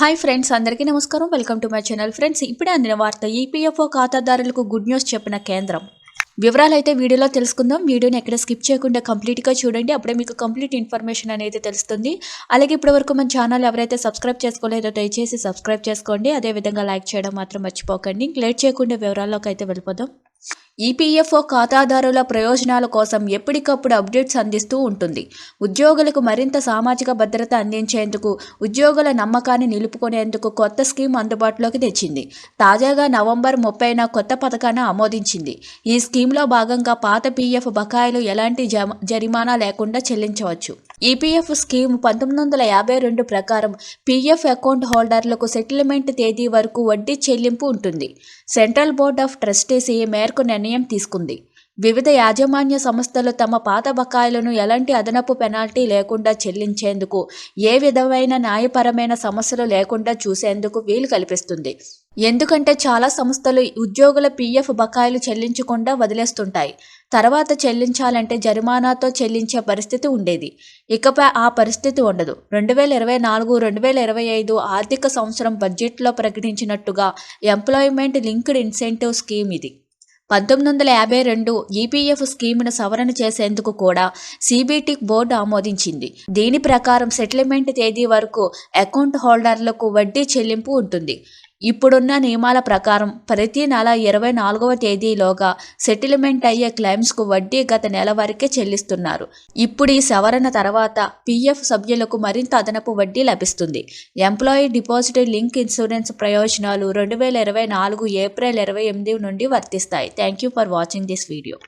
Hi friends, అందరికీ నమస్కారం. Welcome to my channel. Friends, ఇప్పుడే అందిన వార్త. ఈపీఎఫ్ఓ ఖాతాదారులకు గుడ్ న్యూస్ చెప్పిన కేంద్రం. వివరాలు అయితే వీడియోలో తెలుసుకుందాం. వీడియోని ఎక్కడ స్కిప్ చేయకుండా కంప్లీట్గా చూడండి. అప్పుడే మీకు కంప్లీట్ ఇన్ఫర్మేషన్ అనేది తెలుస్తుంది. అలాగే ఇప్పటివరకు మన ఛానల్ ఎవరైతే సబ్స్క్రైబ్ చేసుకోలేదో దయచేసి సబ్స్క్రైబ్ చేసుకోండి. అదేవిధంగా లైక్ చేయడం మాత్రం మర్చిపోకండి. లేట్ చేయకుండా వివరాల్లోకి అయితే వెళ్ళిపోదాం. ఈపీఎఫ్ఓ ఖాతాదారుల ప్రయోజనాల కోసం ఎప్పటికప్పుడు అప్డేట్స్ అందిస్తూ ఉంటుంది. ఉద్యోగులకు మరింత సామాజిక భద్రత అందించేందుకు, ఉద్యోగుల నమ్మకాన్ని నిలుపుకునేందుకు కొత్త స్కీమ్ అందుబాటులోకి తెచ్చింది. తాజాగా నవంబర్ 30న కొత్త పథకాన్ని ఆమోదించింది. ఈ స్కీమ్లో భాగంగా పాత పీఎఫ్ బకాయిలు ఎలాంటి జరిమానా లేకుండా చెల్లించవచ్చు. ఈపీఎఫ్ స్కీమ్ 1952 ప్రకారం పీఎఫ్ అకౌంట్ హోల్డర్లకు సెటిల్మెంట్ తేదీ వరకు వడ్డీ చెల్లింపు ఉంటుంది. సెంట్రల్ బోర్డ్ ఆఫ్ ట్రస్టీస్ ఈ మేరకు నిర్ణయం తీసుకుంది. వివిధ యాజమాన్య సంస్థలు తమ పాత బకాయిలను ఎలాంటి అదనపు పెనాల్టీ లేకుండా చెల్లించేందుకు, ఏ విధమైన న్యాయపరమైన సమస్యలు లేకుండా చూసేందుకు వీలు కల్పిస్తుంది. ఎందుకంటే చాలా సంస్థలు ఉద్యోగుల పీఎఫ్ బకాయిలు చెల్లించకుండా వదిలేస్తుంటాయి. తర్వాత చెల్లించాలంటే జరిమానాతో చెల్లించే పరిస్థితి ఉండేది. ఇకపై ఆ పరిస్థితి ఉండదు. 2024-2025 ఆర్థిక సంవత్సరం బడ్జెట్లో ప్రకటించినట్టుగా ఎంప్లాయ్మెంట్ లింక్డ్ ఇన్సెంటివ్ స్కీమ్ ఇది. 1952 ఈపీఎఫ్ స్కీమ్ను సవరణ చేసేందుకు కూడా సీబీటీ బోర్డు ఆమోదించింది. దీని ప్రకారం సెటిల్మెంట్ తేదీ వరకు అకౌంట్ హోల్డర్లకు వడ్డీ చెల్లింపు ఉంటుంది. ఇప్పుడున్న నియమాల ప్రకారం ప్రతి నెల 24వ తేదీలోగా సెటిల్మెంట్ అయ్యే క్లెయిమ్స్కు వడ్డీ గత నెల వరకే చెల్లిస్తున్నారు. ఇప్పుడు ఈ సవరణ తర్వాత పీఎఫ్ సభ్యులకు మరింత అదనపు వడ్డీ లభిస్తుంది. ఎంప్లాయీ డిపాజిట్ లింక్ ఇన్సూరెన్స్ ప్రయోజనాలు 2024 ఏప్రిల్ 28 నుండి వర్తిస్తాయి. Thank you for watching this video.